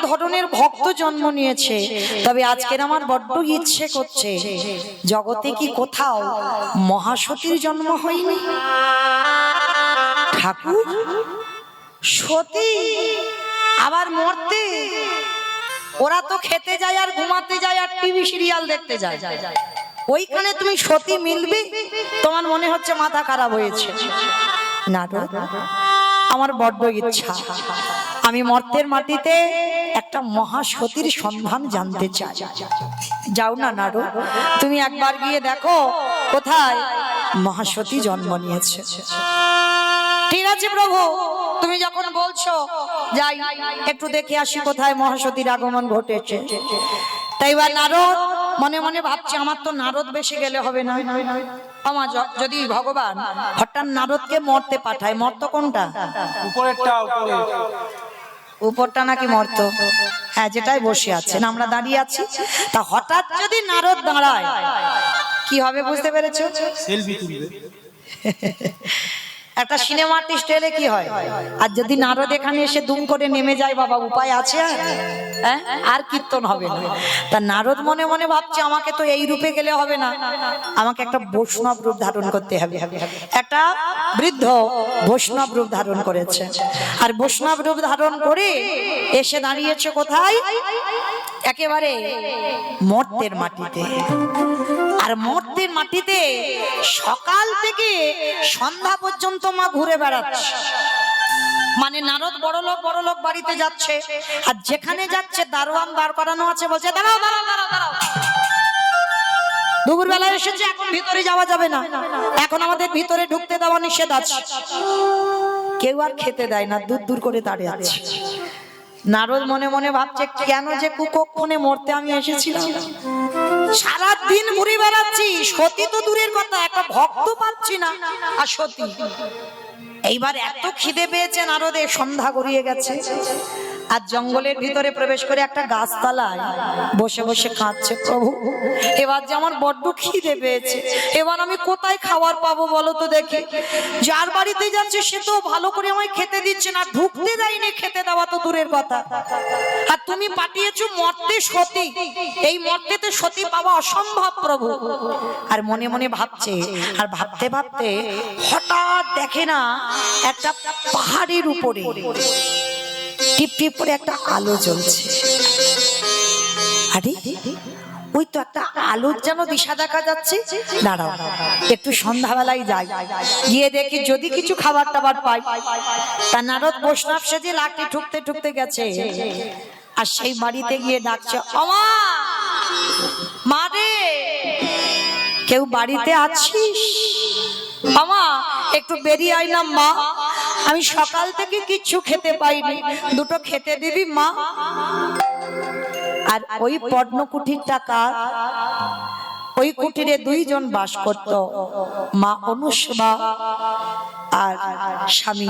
ধরনের ভক্ত জন্ম নিয়েছে, তবে আজকের আমার বড্ড ইচ্ছে করছে জগতে কি কোথাও মহাসতীর জন্ম হয়নি? ঠাকুর সতী আবার মরতে? ওরা তো খেতে যায় আর ঘুমাতে যায় আর টিভি সিরিয়াল দেখতে যায়, ওইখানে তুমি সতী মিলবে? তোমার মনে হচ্ছে মাথা খারাপ হয়েছে। নারদ, আমার বড্ড ইচ্ছা আমি মর্তের মাটিতে একটা মহাসতীর সন্ধান জানতে চাই। যাও না নারদ, তুমি একবার গিয়ে দেখো কোথায় মহাসতী জন্ম নিয়েছে। ঠিক আছে প্রভু, তুমি যখন বলছো যাই, একটু দেখে আসি কোথায় মহাসতীর আগমন ঘটেছে। তাই বা নারদ মনে মনে ভাবছে আমার তো নারদ বেশে গেলে হবে না। আমার যদি ভগবান হঠাৎ নারদকে মরতে পাঠায়, মর্ত কোনটা? উপরেরটা। উপরটা নাকি মর্ত? হ্যাঁ, যেটাই বসে আছেন, আমরা দাঁড়িয়ে আছি। তা হঠাৎ যদি নারদ দাঁড়ায় কি হবে বুঝতে পেরেছো? সেলফি তুলবে। একটা সিনেমা আর্টিস্ট এলে কি হয়, আর যদি নারদ এখানে এসে দুম করে নেমে যায়, বাবা উপায় আছে? হ্যাঁ, আর কীর্তন হবে না। তা নারদ মনে মনে ভাবছে আমাকে তো এই রূপে গেলে হবে না, আমাকে একটা বৈষ্ণব রূপ ধারণ করতে হবে। একটা বৃদ্ধ বৈষ্ণব রূপ ধারণ করেছে, আর বৈষ্ণব রূপ ধারণ করে এসে দাঁড়িয়েছে কোথায়? একেবারে মর্তের মাটিতে। আর মর্তের মাটিতে সকাল থেকে সন্ধ্যা পর্যন্ত মা ঘুরে বেড়াচ্ছে। মানে নারদ বড় লোক বাড়িতে যাচ্ছে, আর যেখানে যাচ্ছে দারোয়ান দাঁড় করানো আছে, বলছে দাঁড়াও দাঁড়াও দাঁড়াও দাঁড়াও, দুপুর বেলা এসেছে, এখন ভিতরে যাওয়া যাবে না, এখন আমাদের ভিতরে ঢুকতে দেওয়া নিষেধ আছে। কেউ আর খেতে দেয় না, দূর দূর করে দাঁড়িয়ে আছে। নারদ মনে মনে ভাবছে কেন যে কুকক্ষণে মরতে আমি এসেছিলাম, সারা দিন ঘুরে বেড়াচ্ছি, সতী তো দূরের কথা, একটা ভক্ত পাচ্ছি না। আর সতী এইবার এত খিদে পেয়েছে নারদের, সন্ধ্যা গড়িয়ে গেছে, আর জঙ্গলের ভিতরে প্রবেশ করে একটা গাছতলায় বসে বসে কাঁদছে, প্রভু এবার যে আমার বড্ড খিদে পেয়েছে, এবার আমি কোথায় খাবার পাবো বলো তো দেখি? যার বাড়িতে যাচ্ছে সে তো ভালো করে আমায় খেতে দিচ্ছে না, ঢুকতে দেয়নি, খেতে দেওয়া তো দূরের কথা, আর তুমি পাঠিয়েছো মর্তে সতী, এই মর্তেতে সতী পাওয়া অসম্ভব প্রভু। আর মনে মনে ভাবছে, আর ভাবতে ভাবতে হঠাৎ দেখে না একটা পাহাড়ের উপরে টিপ টিপ করে একটা আলো জ্বলছে। আরে ওই তো একটা আলোর যেন দিশা দেখা যাচ্ছে, দাঁড়াও একটু সন্ধ্যাবেলায় যাই, গিয়ে দেখি যদি কিছু খাবার টাবার পাই। তা নারদ বৈষ্ণব সেজে লাঠি ঠুকতে ঠুকতে গেছে, আর সেই বাড়িতে গিয়ে ডাকছে, আমা মা রে, কেউ বাড়িতে আছিস? আমা একটু বেরিয়ে আইলাম মা, আমি সকাল থেকে কিচ্ছু খেতে পাইনি, দুটো খেতে দিবি মা? আর ওই পদ্মকুঠির টাকা, ওই কুটিরে দুইজন বাস করত, মা অনুসভা আর স্বামী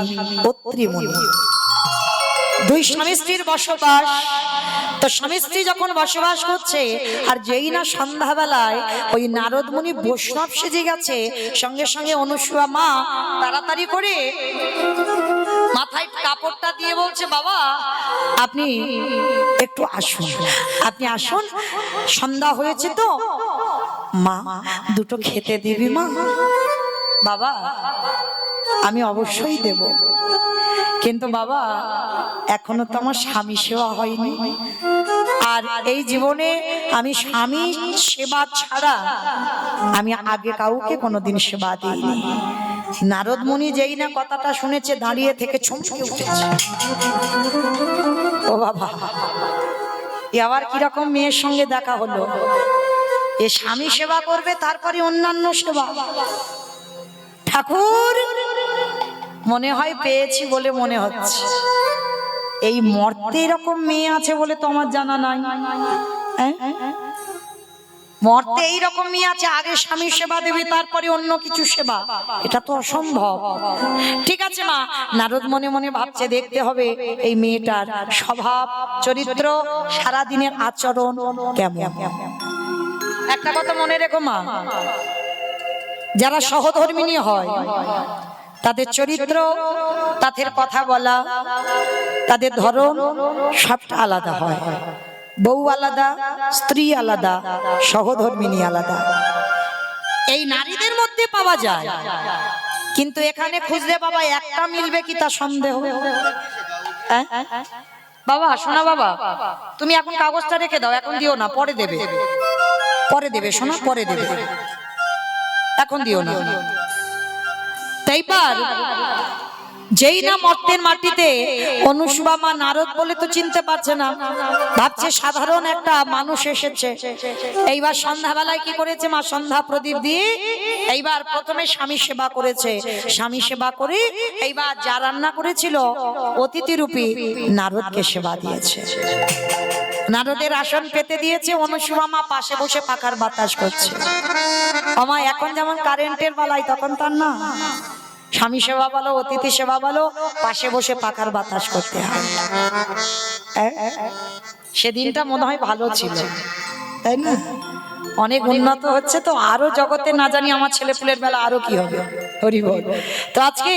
অত্রিমুনি। দুই স্বামী স্ত্রীর বসবাস। তো স্বামী স্ত্রী যখন বসবাস করছে, আর যেই না সন্ধ্যাবেলায় ওই নারদ মুনি বৈষ্ণব সেজে গেছে, সঙ্গে সঙ্গে অনুসূয়া মা তাড়াতাড়ি করে মাথায় কাপড়টা দিয়ে বলছে, বাবা আপনি একটু আসুন, আপনি আসুন, সন্ধ্যা হয়েছে তো, মা দুটো খেতে দিবি মা? বাবা আমি অবশ্যই দেব, কিন্তু বাবা এখনো তো আমার স্বামী সেবা হয়নি, আর এই জীবনে আমি স্বামী সেবা ছাড়া আমি আগে কাউকে কোনোদিন সেবা দিইনি। নারদ মুনি যেই না কথাটা শুনেছে, দাঁড়িয়ে থেকে চমকে উঠেছে, ও বাবা এ আবার কিরকম মেয়ের সঙ্গে দেখা হলো, এ স্বামী সেবা করবে তারপরে অন্যান্য সেবা। ঠাকুর মনে হয় পেয়েছি বলে মনে হচ্ছে, এই মর্তে এরকম মেয়ে আছে বলে তো আমার জানা নাই। মর্তে এইরকম মেয়ে আছে, আগে স্বামী সেবা দেবে তারপরে অন্য কিছু সেবা, এটা তো অসম্ভব। ঠিক আছে মা, নারদ মনে মনে ভাবছে দেখতে হবে এই মেয়েটার স্বভাব চরিত্র, সারাদিনের আচরণ কেমন। একটা কথা মনে রেখো মা, যারা সহধর্মিণী হয় তাদের চরিত্র, তাদের কথা বলা, তাদের ধরন সবটা আলাদা হয়। বউ আলাদা, স্ত্রী আলাদা, সহধর্মিনী আলাদা, এই নারীদের মধ্যে পাওয়া যায়। কিন্তু এখানে খুঁজলে বাবা একটা মিলবে কি তা সন্দেহ। বাবা শোনা, বাবা তুমি এখন কাগজটা রেখে দাও, এখন দিও না, পরে দেবে, পরে দেবে শোনা, পরে দেবে, এখন দিও না। তাই পার যেই না মর্তের মাটিতে অনুসুয়া মা নারদ বলে তো চিনতে পারছে না, ভাবছে সাধারণ একটা মানুষ এসেছে। এইবার সন্ধ্যাবেলায় কি করেছে মা, সন্ধ্যা প্রদীপ দিয়ে এইবার প্রথমে স্বামী সেবা করেছে। স্বামী সেবা করে এইবার যা রান্না করেছিল অতিথি রূপী নারদকে সেবা দিয়েছে। নারদের আসন পেতে দিয়েছে, অনুসুয়া মা পাশে বসে পাখার বাতাস করছে। আমার এখন যেমন কারেন্টের বেলায়, তখন তার না, স্বামী সেবা বলো, অতিথি সেবা বলো, পাশে বসে পাখার বাতাস করতে হয়। সেদিনটা মনে হয় ভালো ছিল, তাই না? অনেক উন্নত হচ্ছে তো, আরো জগতে না জানি আমার ছেলে পুলের বেলা আরো কি হবে। হরি বল। তো আজকে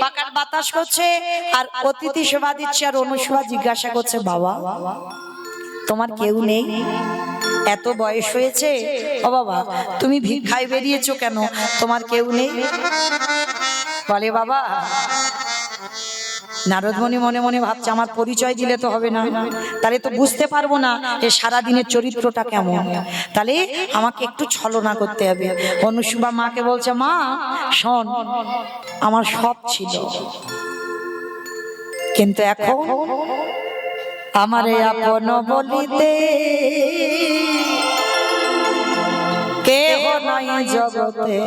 পাখার বাতাস করছে আর অতিথি সেবা দিচ্ছে, আর অনুসুয়া জিজ্ঞাসা করছে, বাবা তোমার কেউ নেই? এত বয়স হয়েছে, ও বাবা তুমি ভিক্ষায় বেরিয়েছো কেন, তোমার কেউ নেই? বলে বাবা, নারদমণি মনে মনে ভাবছে আমার পরিচয় দিলে তো হবে না, তাহলে তো বুঝতে পারবো না যে সারাদিনের চরিত্রটা কেমন, তাহলে আমাকে একটু ছলনা করতে হবে। অনুসুয়া মাকে বলছে, মা শোন, আমার সব ছিল, কিন্তু এখন আমারে আপন বলিতে কেহ নাই জগতে,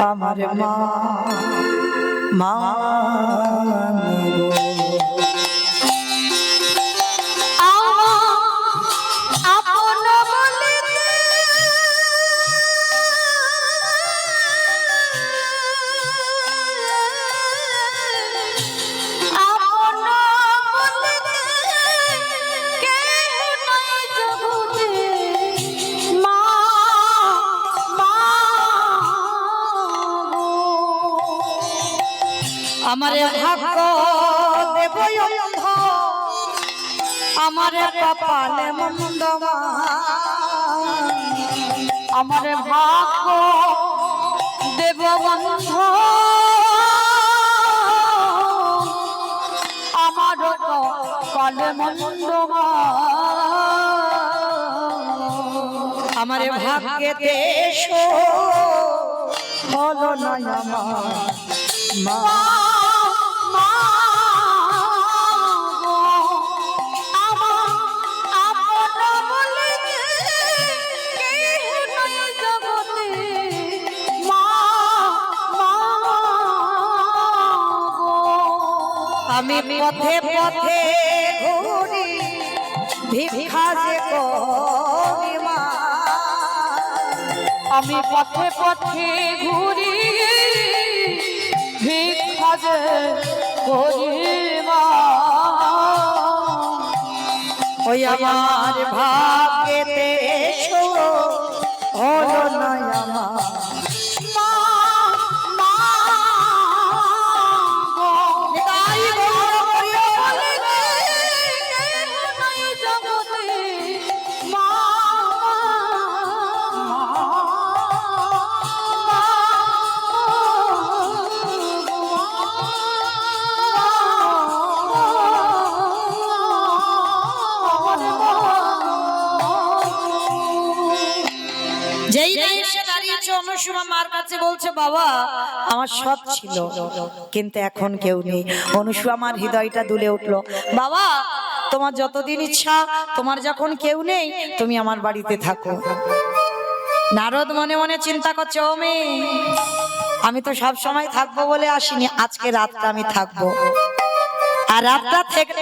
আমার মা মা আপন বলিতে আমারে ভাগ্য দেব অন্ধ, আমারে কপালে মন্দ, আমারে ভাগ্য দেব অন্ধ, আমার কপালে মন্দ, আমারে ভাগ্যেতে হলো না আমার মা। আমি পথে পথে ঘুরি ভিক্ষা যে করি মা, আমি পথে পথে ঘুরি ভিক্ষা যে করি মা, ওই আমার ভাগ্যেতে হলো না আমার অনুসুয়া মার কাছে বলছে, বাবা আমার সব ছিল, কিন্তু এখন কেউ নেই। অনুসুয়া মার হৃদয়টা দুলে উঠলো, বাবা তোমার যতদিন ইচ্ছা, তোমার যখন কেউ নেই তুমি আমার বাড়িতে থাকো। নারদ মনে মনে চিন্তা করছে, ও মেয়ে, আমি তো সব সময় থাকবো বলে আসিনি, আজকে রাতটা আমি থাকবো, আর রাতটা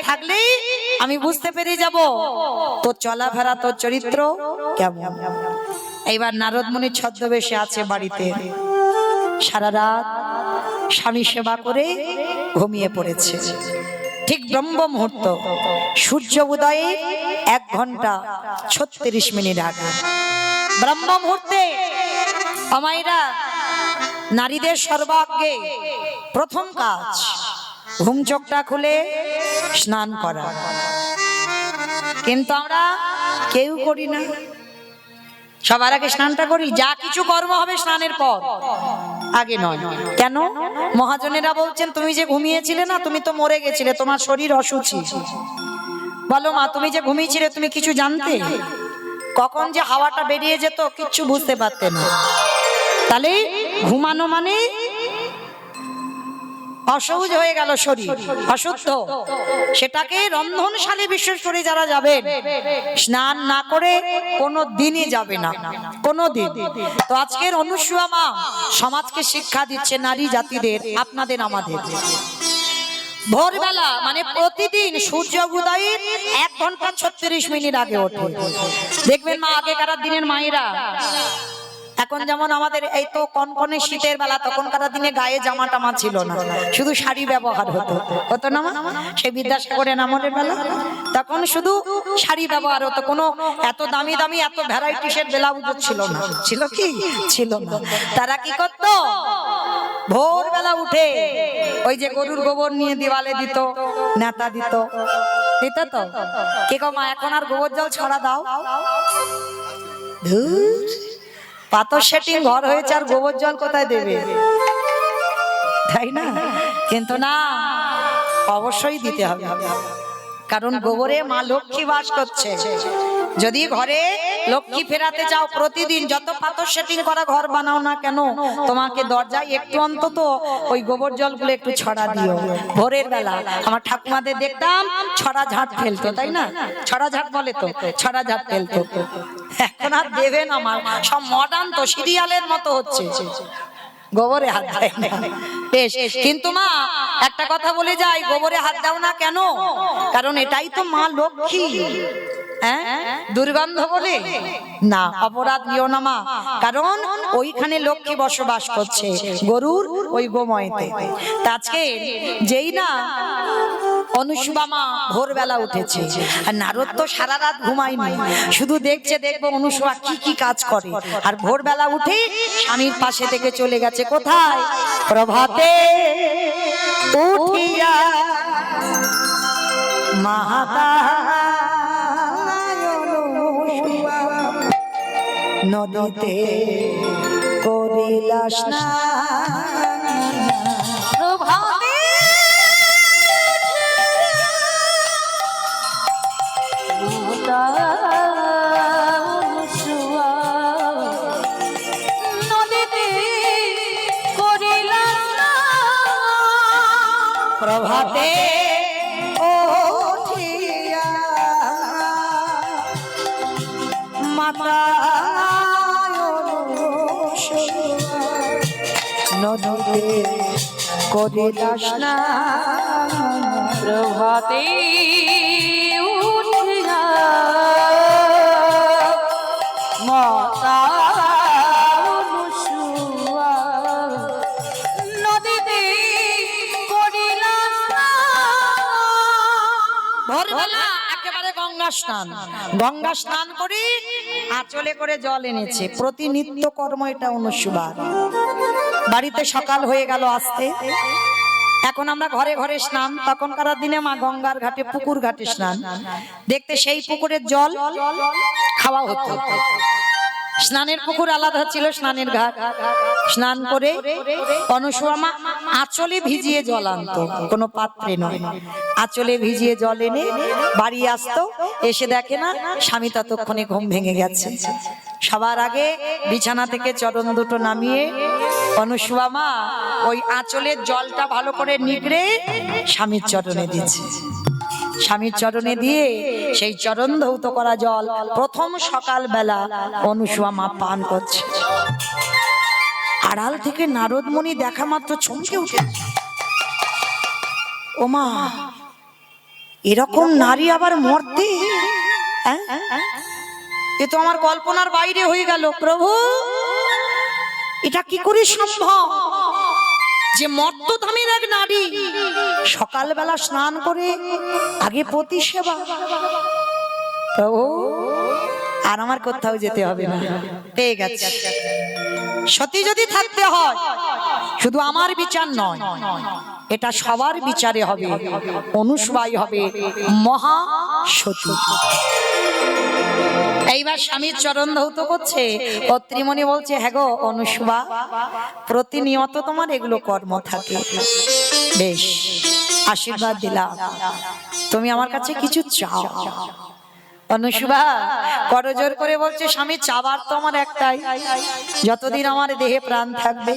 থাকলেই আমি বুঝতে পেরে যাব তোর চলাফেরা, তোর চরিত্র কেমন। এইবার নারদ মুনি ছদ্মবেশে আছে বাড়িতে, সারা রাত স্বামী সেবা করে ঘুমিয়ে পড়েছে। ঠিক ব্রহ্ম মুহূর্ত, সূর্য উদয়ে 1 ঘন্টা 36 মিনিট আগে ব্রহ্ম মুহূর্তে আমায়রা নারীদের সর্বাগ্যে প্রথম কাজ ঘুম চোখটা খুলে স্নান করা, কিন্তু আমরা কেউ করি না। সবার আগে স্নানটা করি, যা কিছু কর্ম হবে স্নানের পর, আগে নয়। কেন? মহাজনেরা বলছেন তুমি যে ঘুমিয়েছিলে না, তুমি তো মরে গেছিলে, তোমার শরীর অসুচি। বলো মা, তুমি যে ঘুমিয়েছিলে তুমি কিছু জানতে? কখন যে হাওয়াটা বেরিয়ে যেত কিচ্ছু বুঝতে পারতে না। তাহলে ঘুমানো মানে অসহজ হয়ে গেল, শরীর অসুস্থ। সেটাকে রন্ধনশালে বিশেষ করে যারা যাবেন, স্নান না করে কোনো দিনই যাবে না, কোনো দিন। তো আজকের অনুসূয়া মা সমাজকে শিক্ষা দিচ্ছে, নারী জাতিদের, আপনাদের আমাদের। ভোরবেলা মানে প্রতিদিন সূর্য উদয়ের 1 ঘন্টা 36 মিনিট আগে ওঠে। দেখবেন মা, আগেকার দিনের মায়েরা, এখন যেমন আমাদের এই তো কনকনে শীতের বেলা, তখনকার দিনে গায়ে জামা টামা ছিল না, শুধু শাড়ি ব্যবহার হতো না। সেই বিদ্যাসাগরের আমলের বেলা তখন শুধু শাড়ি ব্যবহার হতো, কোনো এত দামি দামি এত ভ্যারাইটিসের ব্লাউজ ছিল না। ছিল কি? ছিল না। তারা কি করত? ভোরবেলা উঠে ওই যে গরুর গোবর নিয়ে দেওয়ালে দিত, নেতা দিত তো। কে গো মা, এখন আর গোবর জল ছড়া দাও? ধুর, পাথর সেটিং ঘর হয়েছে, আর গোবর জল কোথায় দেবে, তাই না? কিন্তু না, অবশ্যই দিতে হবে, কারণ গোবরে মা লক্ষ্মী বাস করছে। যদি ঘরে লক্ষ্মী ফেরাতে চাও, প্রতিদিন যত পাথর সেটিং করা ঘর বানাও না কেন, তোমাকে দরজায় একটু অন্তত ওই গোবর জলগুলো একটু ছড়া দিও। ভোরের বেলা আমার ঠাকুমাদের দেখতাম ছড়া ঝাঁট ফেলতো, তাই না? ছড়া ঝাঁট বলে তো, ছড়া ঝাঁট ফেলতো। এখন আর দেবেন আমার, সব মডার্ন তো, সিরিয়ালের মতো হচ্ছে, গোবরে হাত দেয় না। বেশ, কিন্তু মা একটা কথা বলে যাই, গোবরে হাত দাও না কেন? কারণ এটাই তো মা লক্ষ্মী। হ্যাঁ, দুর্গন্ধ বলে না, অপরাধ দিও না মা, কারণ ওইখানে লক্ষ্মী বসবাস করছে, গরুর ওই গোময়তে। আজকে যেই না অনুসূয়া মা ভোরবেলা উঠেছে, আর নারদ তো সারা রাত ঘুমায়নি, শুধু দেখছে দেখবো অনুসূয়া কি কি কাজ করে। আর ভোরবেলা উঠে স্বামীর পাশে থেকে চলে গেছে কোথায়? প্রভাতে উঠিয়া মাতা নদীতে করিলা স্নান। প্রভাতে নদীতে করিলা স্নান। প্রভাতে উঠিয়া মাতা নদীতে করিলা স্নান। প্রভাতে উঠিয়া মাতা অনুসূয়া নদীতে করিলা স্নান। ভোরবেলা একেবারে গঙ্গা স্নান, গঙ্গা স্নান করে আঁচলে করে জল এনেছে। প্রতিনিত্য কর্ম এটা অনুসূয়া। বাড়িতে সকাল হয়ে গেল আসতে, এখন আমরা ঘরে ঘরে স্নান, তখনকার দিনে মা গঙ্গার ঘাটে, পুকুর ঘাটে স্নান দেখতে, সেই পুকুরের জল খাওয়া হতো। স্নানের পুকুর আলাদা ছিল, স্নানের ঘাট। স্নান করে অনুসূয়া মা আঁচলে ভিজিয়ে জল আনতো, কোনো পাত্রে নয়, আঁচলে ভিজিয়ে জল এনে বাড়ি আসতো। এসে দেখে না স্বামী ততক্ষণে ঘুম ভেঙে গেছে। সবার আগে বিছানা থেকে চরণ দুটো নামিয়ে অনুসূয়া মা ওই আঁচলের জলটা ভালো করে নিগড়ে স্বামীর চরণে দিচ্ছে। স্বামীর চরণে দিয়ে সেই চরণ ধৌত করা জল প্রথম সকাল বেলা অনুসূয়া মা পান করছে। আড়াল থেকে নারদ মুনি দেখা মাত্র চমকে উঠে, ওমা, এরকম নারী আবার মর্তে? এ তো আমার কল্পনার বাইরে হয়ে গেল। প্রভু, এটা কি করে সম্ভব যে মর্তধামের এক নারী সকালবেলা স্নান করে আগে পতি সেবা? প্রভু, আর আমার কোথাও যেতে হবে না, পেয়ে গেছে। সতী যদি থাকতে হয় শুধু আমার বিচার নয়, এটা সবার বিচারে হবে। অনুসবাই হবে মহা সতী। এইবার স্বামীর চরণ ধৌত করছে, অত্রিমণি বলছে, হ্যাঁ গো অনুসবা, প্রতিনিয়ত তোমার এগুলো কর্ম থাকে, বেশ আশীর্বাদ দিলাম, তুমি আমার কাছে কিছু চাও। অনুসবা করজোর করে বলছে, স্বামী চাবার তো আমার একটাই, যতদিন আমার দেহে প্রাণ থাকবে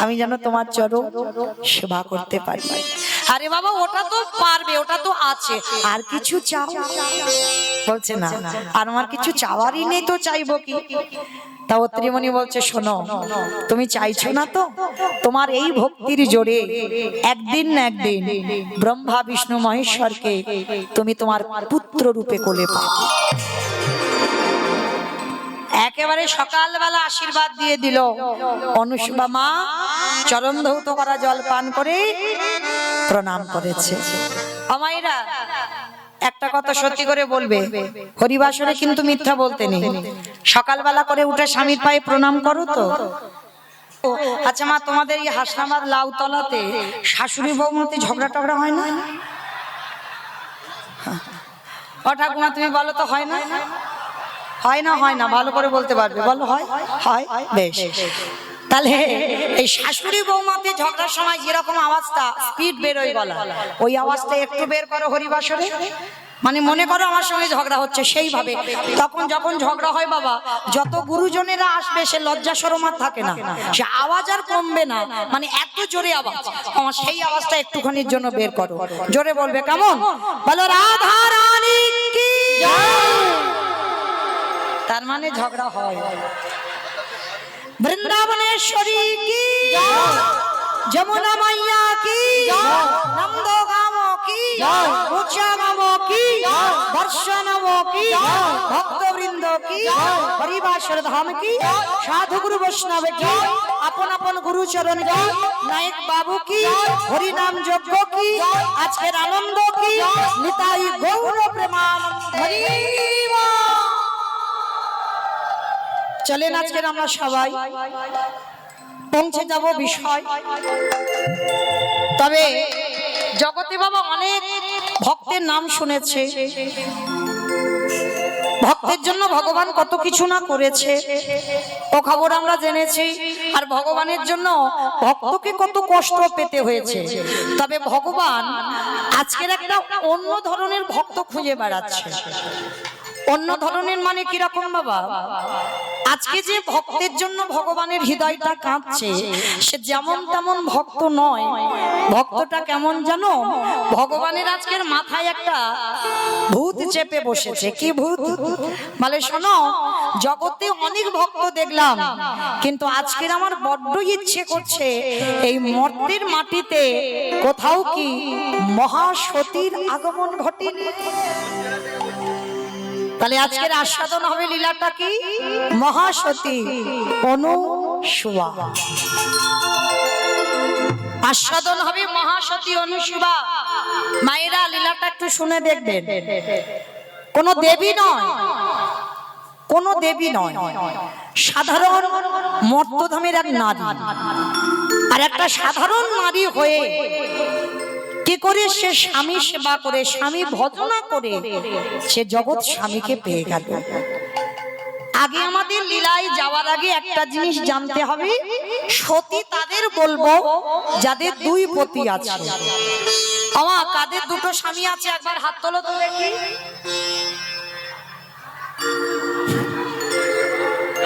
আমি যেন তোমার চরণ সেবা করতে পারি। আরে বাবা ওটা তো পারবে, ওটা তো আছে, আর কিছু চাও? বলছে না, আর আমার কিছু চাওয়ারই নেই, তো চাইবো কি? তা অত্রিমণি বলছে, শোনো, তুমি চাইছো না তো, তোমার এই ভক্তির জোরে একদিন না একদিন ব্রহ্মা বিষ্ণু মহেশ্বরকে তুমি তোমার পুত্র রূপে কোলে পাবে। একেবারে সকালবেলা আশীর্বাদ দিয়ে দিল। অনুসুবা মা চরণ ধৌত করা জল পান করে প্রণাম করেছে। আমাইরা একটা কথা সত্যি করে বলবে, হরিবাসরে কিন্তু মিথ্যা বলতে নেই। সকালবেলা করে উঠে স্বামীর পায়ে প্রণাম করো তো? আচ্ছা মা, তোমাদের এই হাসনাবাদ লাউতলাতে শাশুড়ি বৌমতি ঝগড়া টগড়া হয় না? ও ঠাকুমা তুমি বলো তো, হয় না? হয় না? হয় না, ভালো করে বলতে পারবে, বলো হয়? হয়, বেশ। তাহলে এই শাশুড়ি বৌমাতে ঝগড়ার সময় যেরকম আওয়াজটা স্পিড বেরোয় গলা, ওই আওয়াজটা একটু বের করো হরিবাসরে। মানে মনে করো আমার সঙ্গে ঝগড়া হচ্ছে, সেইভাবে তখন যখন ঝগড়া হয় বাবা, যত গুরুজনেরা আসবে সে লজ্জা শরম আর থাকে না, সে আওয়াজ আর কমবে না, মানে এত জোরে আওয়াজ, আমার সেই আওয়াজটা একটুখানির জন্য বের করো, জোরে বলবে, কেমন? বলো রাধা রানী কি জয়। তার মানে ঝগড়া হয়। বৃন্দাবনেশ্বরী কি জয়, যমুনা মাইয়া কি জয়, নন্দগাম কি জয়, উচ্চাগাম কি জয়, দর্শনম কি জয়, ভক্তবৃন্দ কি জয়, হরিবাসর ধাম কি জয়, সাধু গুরু বৈষ্ণব কি, আপন আপন গুরু চরণ কি, নায়ক বাবু কি, হরিনাম যজ্ঞ কি, আজকের আনন্দ কি, নিতাই গৌর প্রেমানন্দ। হরি বল। চলেন আজকের আমরা সবাই পৌঁছে যাব বিষয়। তবে জগতে বাবা অনেক ভক্তের নাম শুনেছে, ভক্তের জন্য ভগবান কত কিছু না করেছে ও খবর আমরা জেনেছি, আর ভগবানের জন্য ভক্তকে কত কষ্ট পেতে হয়েছে। তবে ভগবান আজকের একটা অন্য ধরনের ভক্ত খুঁজে বেড়াচ্ছে। অন্য ধরনের মানে কিরকম বাবা? আজকে যে ভক্তের জন্য ভগবানের হৃদয়টা কাঁপছে, সে যেমন তেমন ভক্ত নয়। ভক্তটা কেমন জানো? ভগবানের আজকের মাথায় একটা ভূত চেপে বসেছে। কি ভূত? মানে শোনো, জগতে অনেক ভক্ত দেখলাম, কিন্তু আজকের আমার বড্ড ইচ্ছে করছে এই মর্তের মাটিতে কোথাও কি মহাসতীর আগমন ঘটেনি। তাহলে আজকের আস্বাদন হবে লীলাটা কি? মহাসতী অনুসুয়া। আস্বাদন হবে মহাসতী অনুসুয়া। মায়েরা লীলাটা একটু শুনে দেখবেন। কোন দেবী নয়, কোন দেবী নয়, সাধারণ মর্তধামের এক নারী। আর একটা সাধারণ নারী হয়ে কি করে সে স্বামী সেবা করে, স্বামী ভজনা করে সে জগৎ স্বামীকে পেয়ে গেল। আগে আমাদের লীলায় যাওয়ার আগে একটা জিনিস জানতে হবে, সতী তাদের বলবো যাদের দুই পতি আছে। আমা কাদের দুটো স্বামী আছে একবার হাত তোলো তো দেখি।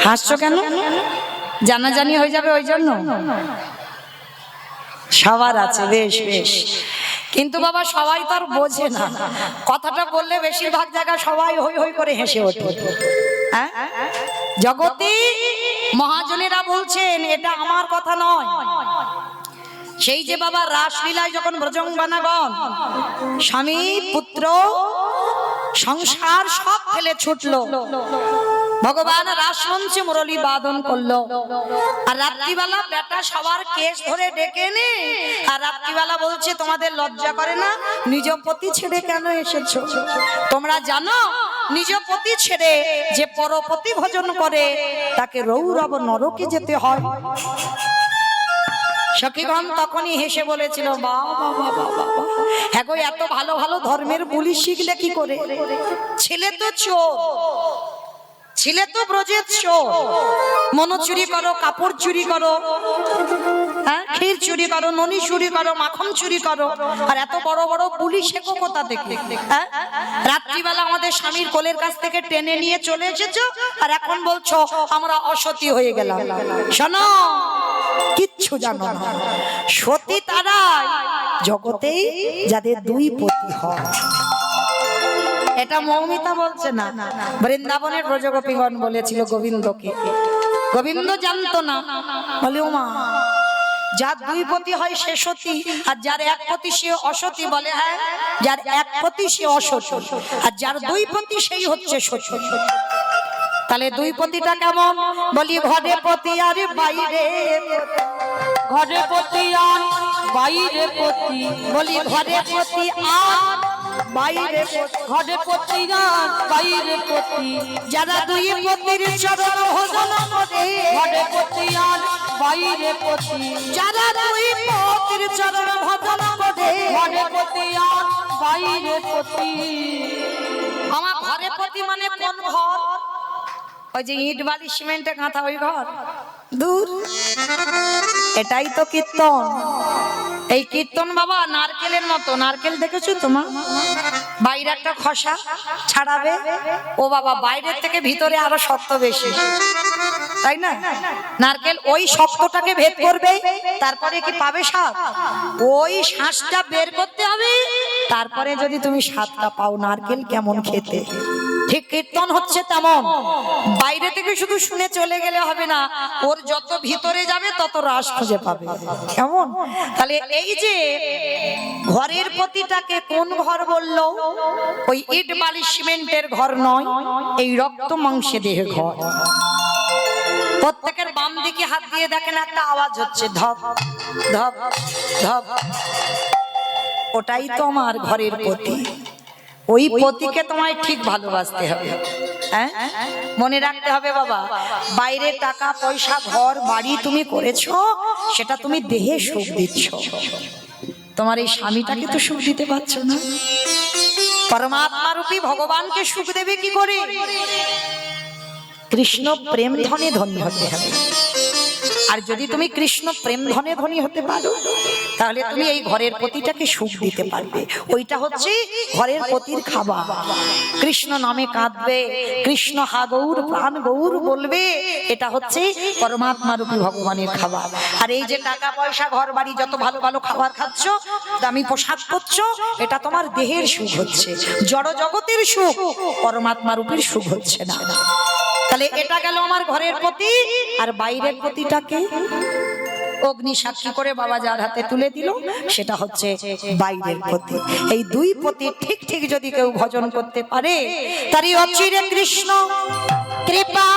হাসছো কেন? জানাজানি হয়ে যাবে ওই জন্য? সবার আছে, বেশ বেশ। কিন্তু বাবা সবাই তো আর বোঝে না। কথাটা বললে বেশিরভাগ জায়গা সবাই হই হই করে হেসে ওঠে। হ্যাঁ, জগতে মহাজনেরা বলছেন এটা আমার কথা নয়। সেই যে বাবা রাসলীলায় যখন ব্রজঙ্গনাগণ স্বামী পুত্র সংসার সব ফেলে ছুটলো, ভগবান রাসমঞ্চে মুরলী বাদন করলো। আর রাত্রিবেলা বেটা সবার কেশ ধরে ডেকে নে, আর রাত্রিবেলা বলছে তোমাদের লজ্জা করে না? নিজ পতি ছেড়ে কেন এসেছো? তোমরা জানো নিজ পতি ছেড়ে যে পরপতি ভজন করে তাকে রৌরব নরকে যেতে হয়। সখীগণ তখনই হেসে বলেছিল, বাবা বাবা বাবা, হ্যাঁ গো, এত ভালো ভালো ধর্মের বুলি শিখলে কি করে? ছেলে তো চোর, ছেলে তো ব্রজের চোর, মনো চুরি করো, কাপড় চুরি করো, হ্যাঁ, ক্ষীর চুরি করো, ননি চুরি করো, মাখন চুরি করো, আর এত বড় বড় বুলি শেখো কোথা থেকে? হ্যাঁ, রাত্রিবেলা আমাদের স্বামীর কোলের কাছ থেকে টেনে নিয়ে চলে এসেছো, আর এখন বলছো আমরা অসতী হয়ে গেলাম। শোনো, কিচ্ছু জানো না, সতী তারাই জগতেই যাদের দুই পতি হয়। এটা মৌমিতা বলছে না, বৃন্দাবনের ব্রজগোপীগণ বলেছিল গোবিন্দকে। গোবিন্দ জানতো না, বলে ওমা, যার দুই পতি হয় সে সতী, আর যার এক পতি সে অসতী। বলে হ্যাঁ, যার এক পতি সে অসতী, আর যার দুই পতি সেই হচ্ছে সতী। তাহলে দুই পতিটা কেমন? বলি ঘরে পতি আর বাইরে, ঘরে পতি আর বাইরে পতি, বলি ঘরে পতি আর বাইরে পতি, ঘরে পতি আর বাইরে পতি, যারা দুই পতির চরণ ভজন করে, ঘরে পতি আর বাইরে পতি, যারা দুই পতির চরণ ভজন করে, ঘরে পতি আর বাইরে পতি। আমার ঘরে পতি মানে কোন ঘর? ওই যে ইট বালি সিমেন্টে গাঁথা ওই ঘর? দূর, এটাই তো কীর্তন। এই কীর্তন বাবা নারকেলের মতো। নারকেল দেখেছো তোমার? বাইরে একটা খসা ছাড়াবে, ও বাবা বাইরের থেকে ভিতরে আরো শক্ত বেশি, তাই না? নারকেল ওই শক্তটাকে ভেদ করবে, তারপরে কি পাবে স্বাদ? ওই শ্বাসটা বের করতে হবে, তারপরে যদি তুমি স্বাদটা পাও নারকেল কেমন খেতে। ঠিক কীর্তন হচ্ছে তেমন, বাইরে থেকে শুধু শুনে চলে গেলে হবে না, ওর যত ভিতরে যাবে তত রাস খুঁজে পাবে। কেমন? তাহলে এই যে ঘরের প্রতিটাকে কোন ঘর বললো? ওই ইট বালি সিমেন্টের ঘর নয়, এই রক্ত মাংসে দেহে ঘর। প্রত্যেকের বাম দিকে হাত দিয়ে দেখেন একটা আওয়াজ হচ্ছে, ধপ ধপ ধপ। ওটাই তো আমার ঘরের পতি। ওই পতিকে তোমায় ঠিক ভালোবাসতে হবে, হ্যাঁ, মনে রাখতে হবে বাবা। বাইরে টাকা পয়সা ঘর বাড়ি তুমি করেছো, সেটা তুমি দেহে সুখ দিচ্ছ, তোমার এই স্বামীটাকে তো সুখ দিতে পারছো না। পরমাত্মা রূপী ভগবানকে সুখ দেবে কি করে? কৃষ্ণ প্রেম ধনে ধনী হতে হবে। আর যদি তুমি কৃষ্ণ প্রেম ধনে ধনী হতে পারো, তাহলে তুমি এই ঘরের পতিটাকে সুখ দিতে পারবে। ওইটা হচ্ছে ঘরের পতির খাবার। কৃষ্ণ নামে কাঁদবে, কৃষ্ণ হা গৌর প্রাণ গৌর বলবে, এটা হচ্ছে পরমাত্মা রূপী ভগবানের খাবার। আর এই যে টাকা পয়সা ঘর বাড়ি যত ভালো ভালো খাবার খাচ্ছ, দামি পোশাক করছো, এটা তোমার দেহের সুখ হচ্ছে, জড় জগতের সুখ, পরমাত্মা রূপীর সুখ হচ্ছে না। তাহলে এটা গেল আমার ঘরের পতি। আর বাইরের পতিটাকে অগ্নি সাক্ষী করে বাবা যার হাতে তুলে দিল, সেটা হচ্ছে বাইরের পতি। এই দুই পতি ঠিক ঠিক যদি কেউ ভজন করতে পারে, তারই অচিরে কৃষ্ণ কৃপা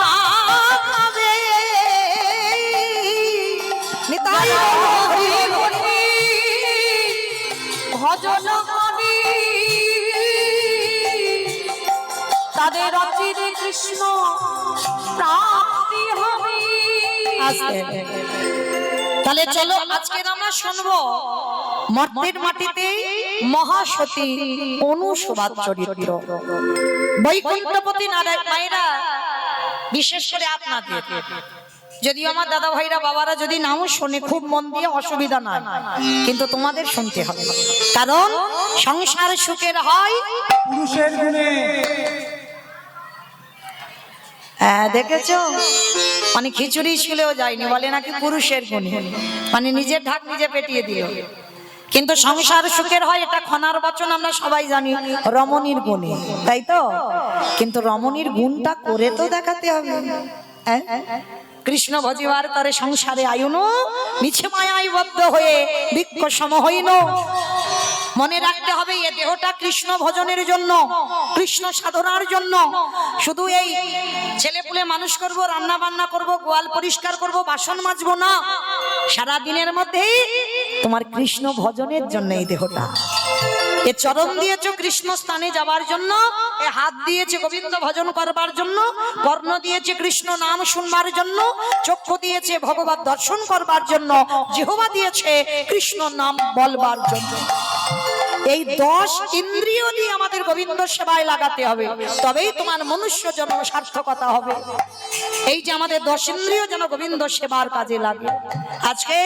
হবে। নিতাই ভজন করি তাদের অচিরে কৃষ্ণ প্রাপ্তি হবে। তাহলে চলো আজকে আমরা শুনবো মর্তের মাটিতে মহাসতী অনুসুবাদ চরিত্র। বৈকুণ্ঠপতি নারায়ণ মায়েরা, বিশেষ করে আপনাদের, যদিও আমার দাদা ভাইরা বাবারা যদি নাও শোনে খুব মন দিয়ে, অসুবিধা নাই, কিন্তু তোমাদের শুনতে হবে, কারণ সংসার সুখের হয় পুরুষের গুণে। হ্যাঁ, দেখেছো, মানে খিচুড়ি ছিলেও যায়নি, বলে নাকি পুরুষের গুণে, মানে নিজের ঢাক নিজে পেটিয়ে দিল। কিন্তু সংসার সুখের হয়, এটা খনার বচন, আমরা সবাই জানি, রমণীর গুণে, তাই তো? কিন্তু রমণীর গুণটা করে তো দেখাতে হবে। হ্যাঁ, কৃষ্ণ ভজিবার করে সংসারে আয়ুন, মিছে মায়ায় বদ্ধ হয়ে বৃক্ষ সম হইন। মনে রাখতে হবে, এ দেহটা কৃষ্ণ ভজনের জন্য, কৃষ্ণ সাধনার জন্য। শুধু এই ছেলে পুলে মানুষ করব, রান্না বান্না করব, গোয়াল পরিষ্কার করব, বাসন মাজবো না। সারা দিনের মধ্যে তোমার কৃষ্ণ ভজনের জন্য এই দেহটা। এ চরণ দিয়েছো কৃষ্ণ স্থানে যাবার জন্য, এ হাত দিয়েছে গোবিন্দ ভজন করবার জন্য, কর্ণ দিয়েছে কৃষ্ণ নাম শুনবার জন্য, চক্ষু দিয়েছে ভগবত দর্শন করবার জন্য, জিহ্বা দিয়েছে কৃষ্ণ নাম বলবার জন্য। এই 10 ইন্দ্রিয় দিয়ে আমাদের গোবিন্দ সেবায় লাগাতে হবে, তবেই তোমার মনুষ্য জন্ম সার্থকতা হবে। এই যে আমাদের 10 ইন্দ্রিয় যেন গোবিন্দ সেবার কাজে লাগে। আজকে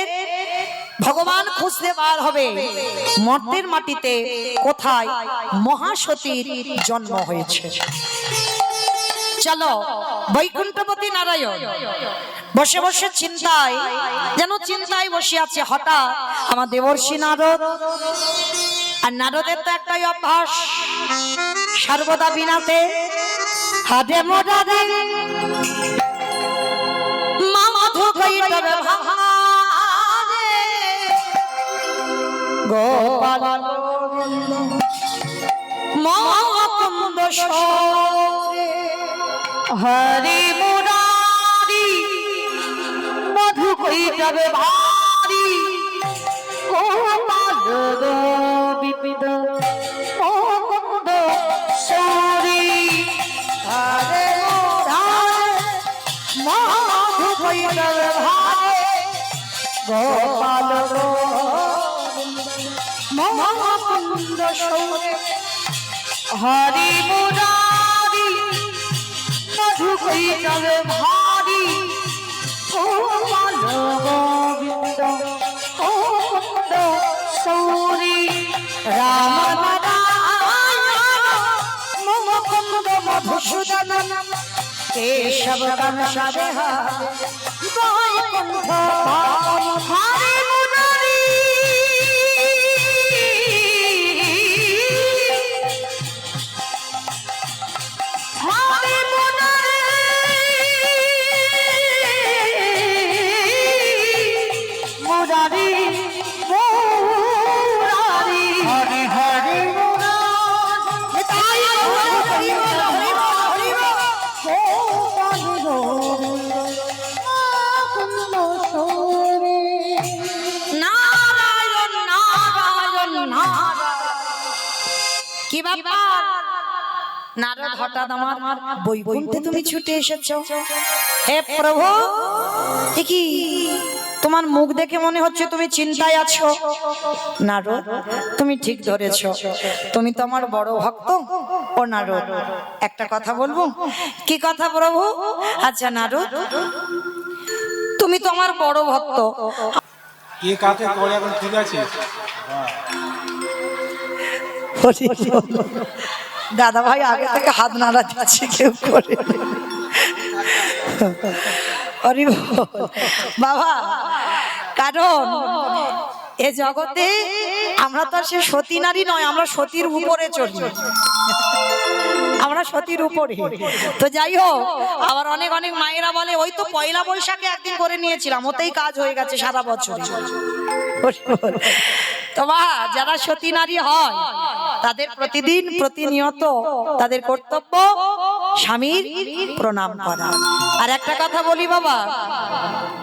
ভগবান খুঁজতে বার হবে মর্তের মাটিতে কোথায় মহাসতীর জন্ম হয়েছে। চলো বৈকুণ্ঠপতি নারায়ণ বসে বসে চিন্তায়, যেন চিন্তায় বসে আছে। হঠাৎ আমার দেবর্ষি নারদ, আর নারদের তো একটাই অভ্যাস, সর্বদা বিনাতে হাদে মোরারে মাধু কইতে ভারে গোপাল মুকুন্দ সরে হরি মুরারি মধু কইতে ভারি গোপাল গোবিন্দ মুকুন্দ সরি হরে মাধু কইতে ভারে গোপাল মুকুন্দ সরে হরি মুরারি মধু কইতে ভারি গোপাল গোবিন্দ মুকুন্দ সরি রাম মুকুন্দ মধুসূদন কেশব কামসাদে বৈকুণ্ঠ হরি মুরারি হরি মুরারি মুরারি মুরারি হরি হরি নারায়ণ নারায়ণ নারায়ণ। কি ব্যাপার নারদ, হঠাৎ আমার বৈকুণ্ঠে তুমি ছুটে এসেছো? হে প্রভু, এ কি তোমার মুখ দেখে মনে হচ্ছে তুমি চিন্তায় আছো। নারদ, তুমি ঠিক ধরেছো, তুমি তো আমার বড় ভক্ত। ও নারদ, একটা কথা বলবো। কি কথা প্রভু? আচ্ছা নারদ, তুমি তো আমার বড় ভক্ত। কে কাকে করে এখন ঠিক আছে? দাদা ভাই আগে থেকে হাত নাড়া দিচ্ছে, কেউ করে বাবা। কারণ এ জগতে আমরা তো সে সতী নারী নয়, আমরা সতীর উপরে চলি, আমরা সতীর উপরে। তো যাই হোক, আবার অনেক অনেক মায়েরা বলে ওই তো পয়লা বৈশাখে একদিন করে নিয়েছিলাম, ওতেই কাজ হয়ে গেছে সারা বছর। তোমা যারা সতী নারী হয় তাদের প্রতিদিন প্রতিনিয়ত তাদের কর্তব্য স্বামীর প্রণাম করা। আর একটা কথা বলি বাবা,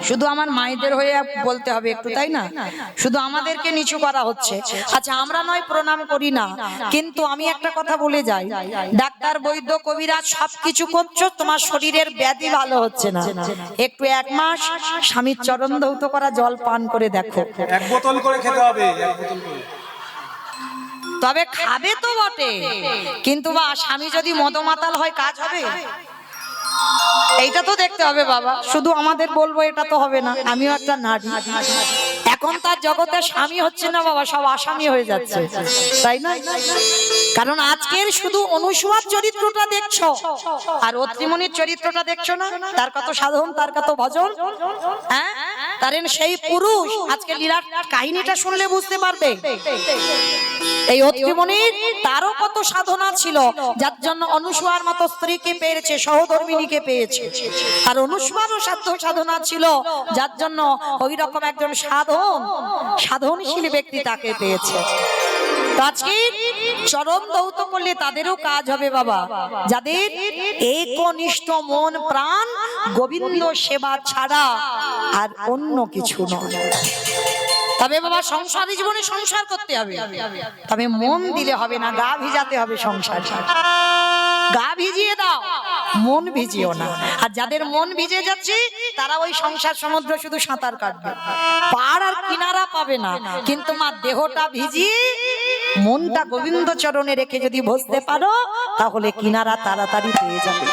শুধু আমার মায়েদের হয়ে বলতে হবে একটু, তাই না? শুধু আমাদেরকে নিচু করা হচ্ছে। আচ্ছা আমরা নয় প্রণাম করি না, কিন্তু আমি একটা কথা বলে যাই, ডাক্তার বৈদ্য কবিরাজ সবকিছু করছো, তোমার শরীরের ব্যাধি ভালো হচ্ছে না, একটু 1 মাস স্বামীর চরণ ধৌত করা জল পান করে দেখো। 1 বোতল করে খেতে হবে, 1 বোতল করে। তবে খাবে তো বটে, কিন্তু বা স্বামী যদি মদমাতাল হয় কাজ হবে? এইটা তো দেখতে হবে বাবা। শুধু আমাদের বলবো এটা তো হবে না, আমিও একটা নারী। এখন তার জগতে স্বামী হচ্ছে না বাবা, সব আসামি হয়ে যাচ্ছে, তাই না? কারণ আজকের শুধু অনুসূয়ার চরিত্রটা দেখছো আর অত্রিমণির চরিত্রটা দেখছো না, তার কত সাধন, তার কত ভজন। হ্যাঁ, কারণ সেই পুরুষ আজকে লীলার কাহিনীটা শুনলে বুঝতে পারবে এই অত্রিমণির তারও কত সাধনা ছিল, যার জন্য অনুসূয়ার মতো স্ত্রীকে পেয়েছে, সহধর্মিণীকে পেয়েছে। আর অনুসূয়ারও সাধ্য সাধনা ছিল, যার জন্য ওই রকম একজন সাধনশীল ব্যক্তি তাকে পেয়েছে। আজকে চরম দৌত করলে তাদেরও কাজ হবে বাবা, যাদের একনিষ্ঠ মন প্রাণ গোবিন্দ সেবা ছাড়া আর অন্য কিছু নয়। তবে বাবা সংসারী জীবনে সংসার করতে হবে, তবে মন দিলে হবে না, গা ভিজাতে হবে সংসার। গা ভিজিয়ে দাও, মন ভিজিও না। আর যাদের মন ভিজে যাচ্ছে তারা ওই সংসার সমুদ্র শুধু সাঁতার কাটবে, পার আর কিনারা পাবে না। কিন্তু মা দেহটা ভিজিয়ে মনটা গোবিন্দ চরণে রেখে যদি বসতে পারো তাহলে কিনারা তাড়াতাড়ি পেয়ে যাবে।